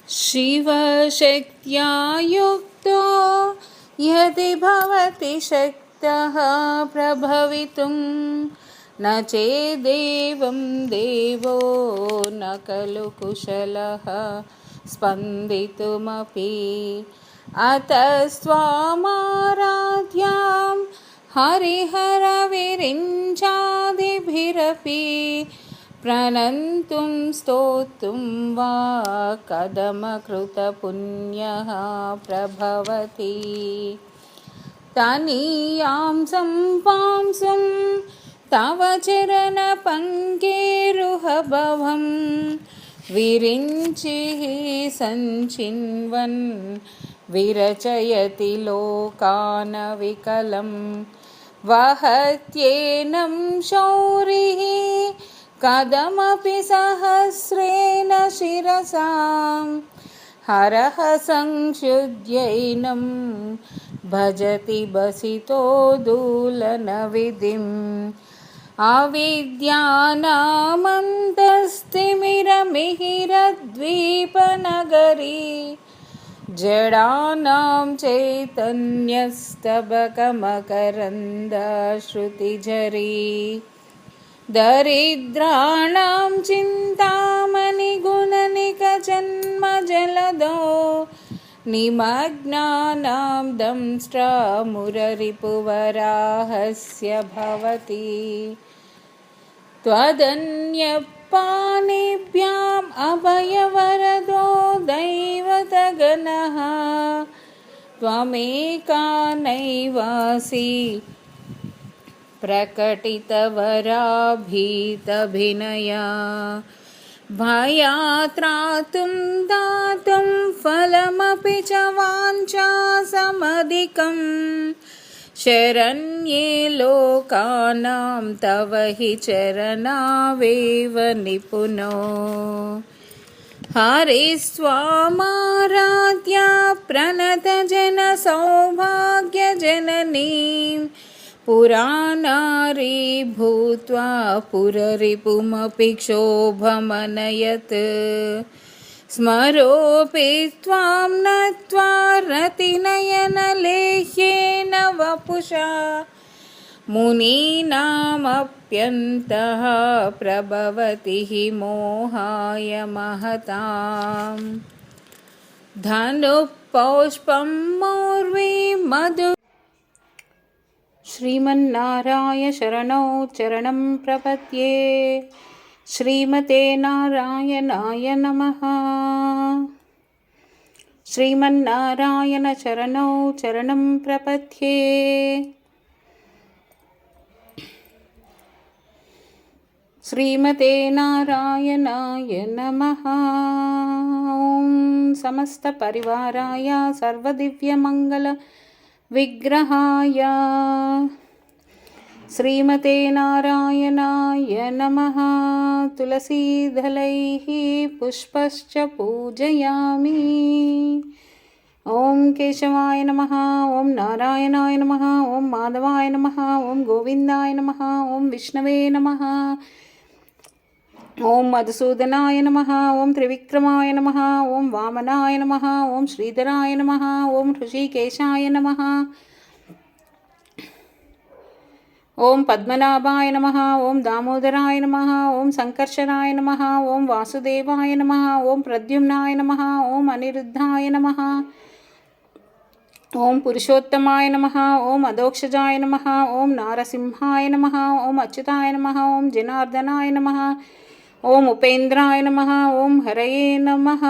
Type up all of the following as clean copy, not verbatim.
शिवशक्त्या युक्तो यदि भवति शक्तः प्रभवितुं न चेदेवं देवो न खलु कुशलः स्पन्दितुमपि। अतस्त्वामाराध्यां हरिहरविरिञ्चादिभिरपि प्रणन्तुं स्तोतुं वा कदमकृतपुण्यः प्रभवति। तनीयां सम्पांसुं तव चरणपङ्केरुहभवं विरिञ्चिः सञ्चिन्वन् विरचयति लोकानविकलं। वहत्येनं शौरिः कदमपि सहस्रेण शिरसां हरः संक्षुद्यैनं भजति बसितो दूलनविधिम्। अविद्यानामन्तस्तिमिरमिहिरद्वीपनगरी जडानां चैतन्यस्तबकमकरन्दश्रुतिझरी दरिद्राणां चिन्तामणिगुणनिकजन्मजलदो निमग्नानां दंष्ट्रामुररिपुवराहस्य भवति। त्वदन्यपाणिभ्याम् अभयवरदो दैवतगणः त्वमेका नैवासि प्रकटितवराभीतभिनया। भयात्रातुं दातुं फलमपि च वाञ्छासमधिकं शरण्ये लोकानां तव हि चरणावेव निपुनो। हरिस्त्वामाराध्या प्रणतजनसौभाग्यजननीं पुरानारी भूत्वा पुररिपुमपि क्षोभमनयत्। स्मरोऽपि त्वां नत्वा रतिनयनलेह्येन वपुषा मुनीनामप्यन्तः प्रभवति हि मोहाय महताम्। धनुः पौष्पं मौर्वी मधु श्रीमन्नारायण शरणौ चरणं प्रपद्ये। श्रीमते नारायणाय नमः। श्रीमन्नारायण शरणौ चरणं प्रपद्ये। श्रीमते नारायणाय नमः। ॐ समस्तपरिवाराय सर्वदिव्यमङ्गल विग्रहाय श्रीमते नारायणाय नमः। तुलसीदलैः पुष्पश्च पूजयामि। ॐ केशवाय नमः। ॐ नारायणाय नमः। ॐ माधवाय नमः। ॐ गोविन्दाय नमः। ॐ विष्णवे नमः। ॐ मधुसूदनाय नमः। ॐ त्रिविक्रमाय नमः। ॐ वामनाय नमः। ॐ श्रीधराय नमः। ॐ ऋषिकेशाय नमः। ॐ पद्मनाभाय नमः। ॐ दामोदराय नमः। ॐ संकर्षणाय नमः। ॐ वासुदेवाय नमः। ॐ प्रद्युम्नाय नमः। ॐ अनिरुद्धाय नमः। ॐ पुरुषोत्तमाय नमः। ॐ अधोक्षजाय नमः। ॐ नारसिंहाय नमः। ॐ अच्युताय नमः। ॐ जनार्दनाय नमः। ॐ उपेन्द्राय नमः। ॐ हरये नमः।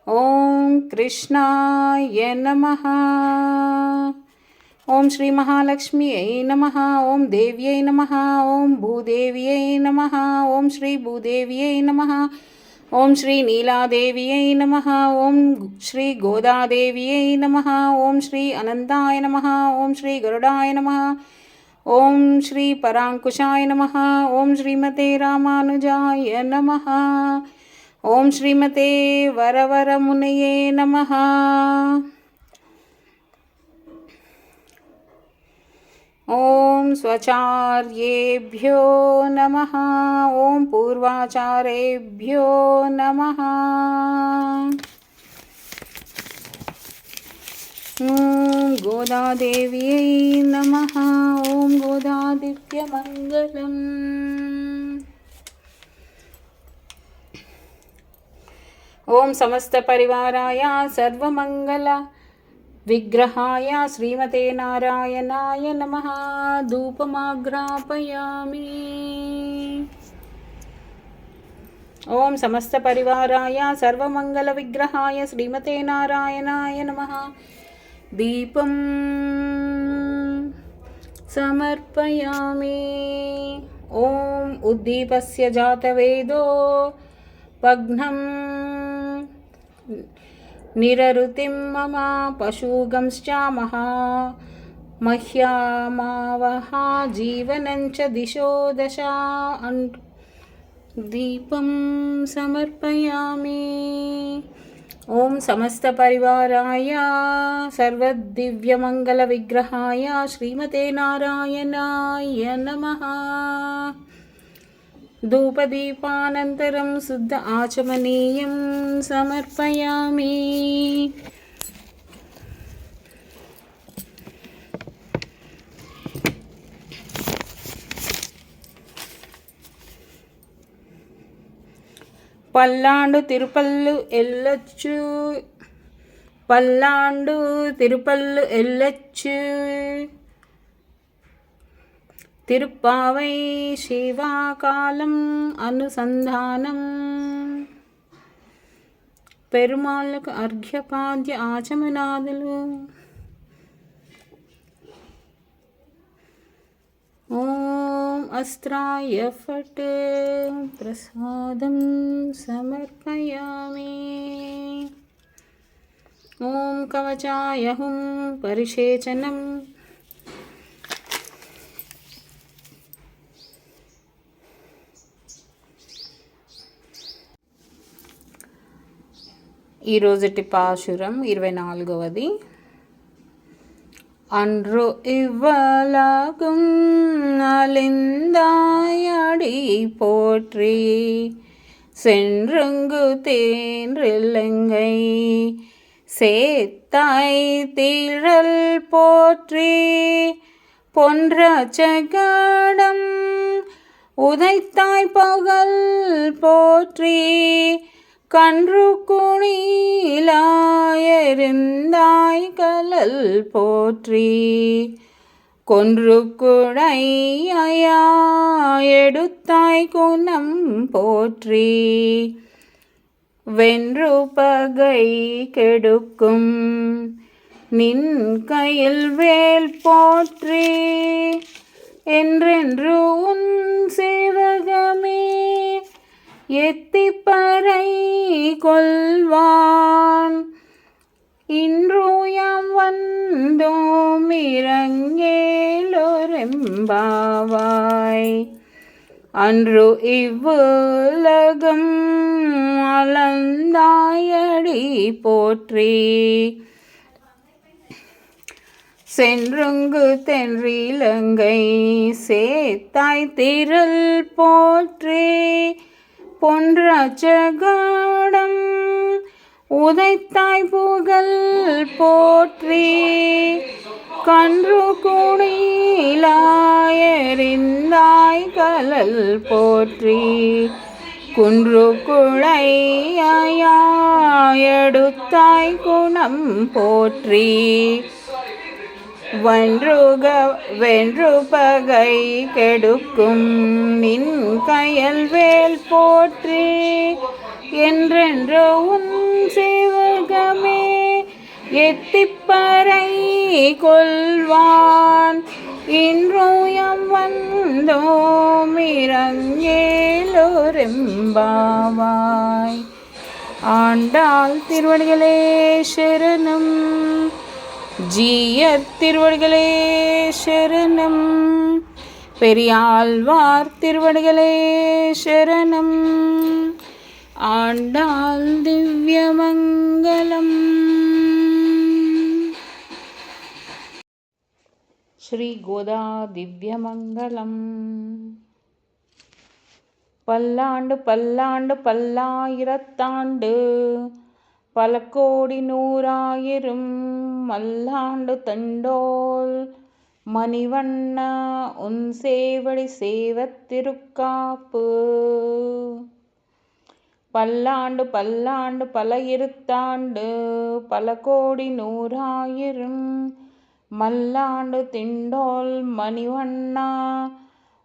ॐ कृष्णाय नमः। ॐ श्री महालक्ष्म्यै नमः। ॐ देव्यै नमः। ॐ भूदेव्यै नमः। ॐ श्री भूदेव्यै नमः। ॐ श्री नीलादेव्यै नमः। ॐ श्री गोदादेव्यै नमः। ॐ श्री अनन्ताय नमः। ॐ श्री गरुडाय नमः। ॐ श्री पराङ्कुशाय नमः। ॐ श्रीमते रामानुजाय नमः। ॐ श्रीमते वरवरमुनये नमः। ॐ स्वचार्येभ्यो नमः। ॐ पूर्वाचारेभ्यो नमः। ఓం గోదాదేవ్యై నమః. ఓం గోదాదివ్యమంగళం. ఓం సమస్త పరివారాయ సర్వమంగళ విగ్రహాయ శ్రీమతే నారాయణాయ నమః. ధూపమాగ్రాపయామి. ఓం సమస్త పరివారాయ సర్వమంగళ విగ్రహాయ శ్రీమతే నారాయణాయ నమః. దీపం సమర్పయామి. ఓం ఉద్దీపస్య జాతవేదో పగ్నం నిరరుతిం మమ పశూగంశ్చ మహ్యామావహ జీవనంచ దిశో దశ. దీపం సమర్పయామి. ఓం సమస్త పరివారాయ సర్వదివ్యమంగళ విగ్రహాయ శ్రీమతే నారాయణాయ నమః. ధూపదీపానంతరం శుద్ధ ఆచమనీయం సమర్పయామి. పల్లాండు తిరుపల్లు ఎల్లొచ్చు, పల్లాండు తిరుపల్లు ఎల్లొచ్చు, తిరుప్పావై శివాకాలం అనుసంధానం. పెరుమాళ్ళకు అర్ఘ్యపాద్య ఆచమనాదులు. ఓం అస్త్రాయ ఫట్ ప్రసాదం సమర్పయామి. ఓం కవచాయ హుం పరిషేచనం. ఈరోజుటి పాశురం 24వది. அன்று இவ்வளகும் அழிந்தாயடி போற்றி, சென்றுங்கு தேன்றிலங்கை சேத்தாய் தீழல் போற்றி, பொன்ற சகடம் உதைத்தாய் பகல் போற்றி, கன்று குணிலாயிருந்தாய் கலல் போற்றி, கொன்று குடையா எடுத்தாய் குணம் போற்றி, வென்று பகை கெடுக்கும் நின் கையில் வேல் போற்றி, என்றென்று உன் சேவகமே எத்திப்பறை கொள்வான், இன்றுயாம் வந்தோம் இறங்கேலோரெம்பாவாய். அன்று இவ்வுலகம் அளந்தாயடி போற்றி, சென்றுங்கு தென்றிலங்கை சேத்தாய் திரள் போற்றி, பொன்ற சகடம் உதைத்தாய் புகழ் போற்றி, கன்று குணிலாயறிந்தாய் கலல் போற்றி, குன்று குழையாயெடுத்தாய் குணம் போற்றி, வென்று பகை கெடுக்கும் நின் கையல் வேல் போற்றி, என்றென்று உன் சேவகமே எத்திப்பறை கொள்வான், இன்றுயம் வந்தோம் இறங்கேலோரெம்பாவாய். ஆண்டாள் திருவடிகளே சரணம். ஜீயர் திருவடிகளே சரணம். பெரியாழ்வார் திருவடிகளே சரணம். ஆண்டாள் திவ்யமங்கலம். ஸ்ரீ கோதா திவ்யமங்கலம். பல்லாண்டு பல்லாண்டு பல்லாயிரத்தாண்டு பல கோடி நூறாயிரம் மல்லாண்டு தண்டோல் மணிவண்ணா உன் சேவடி சேவத் திருக்காப்பு. பல்லாண்டு பல்லாண்டு பல இருத்தாண்டு பல கோடி நூறாயிரம் மல்லாண்டு திண்டோல் மணிவண்ணா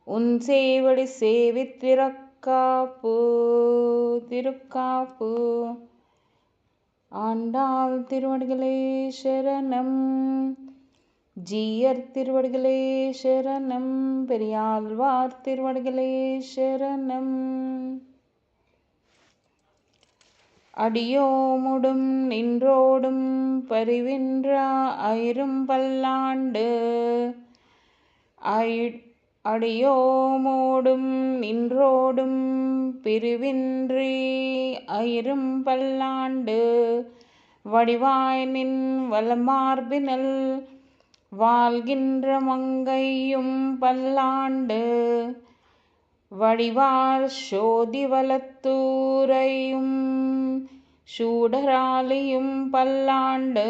உன் சேவடி சேவித் திருக்காப்பு. திருக்காப்பு. ஆண்டாள் திருவடிகளே சரணம். ஜீயர் திருவடிகளே சரணம். பெரியாழ்வார் திருவடிகளே சரணம். அடியோமுடும் நின்றோடும் பரிவின்ற ஆயிரம் பல்லாண்டு. அடியோமோடும் நின்றோடும் பிரிவின்றி ஆயிரம் பல்லாண்டு. வடிவாய் நின் வலமார்பினல் வாழ்கின்ற மங்கையும் பல்லாண்டு. வடிவார் சோதி வலத்தூரையும் சூடராலியும் பல்லாண்டு.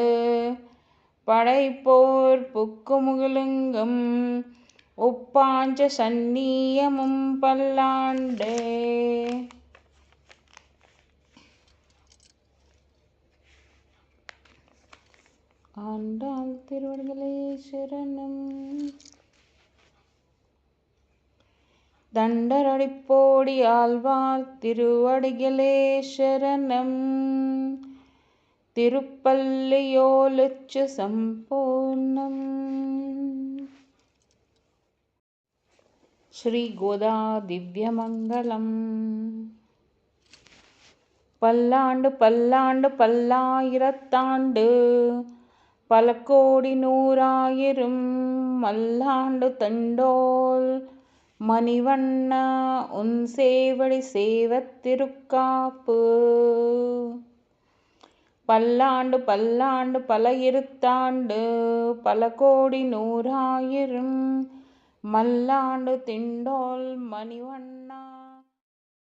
படைப்போர் புக்குமுகலுங்கும் உப்பாஞ்ச சந்நியமும் பல்லாண்டே. ஆண்டாள் திருவடிகளே சரணம். தண்டரடிப்போடி ஆழ்வார் திருவடிகளே சரணம். திருப்பள்ளியோலுச்சு சம்பூர்ணம். ஸ்ரீ கோதா திவ்யமங்கலம். பல்லாண்டு பல்லாண்டு பல்லாயிரத்தாண்டு பல கோடி நூறாயிரம் மல்லாண்டு தண்டோல் மணிவண்ணா உன் சேவடி சேவத் திருக்காப்பு. பல்லாண்டு பல்லாண்டு பல இருத்தாண்டு பல கோடி நூறாயிரம் மல்லாண்டு திண்டோல் மணிவண்ணா.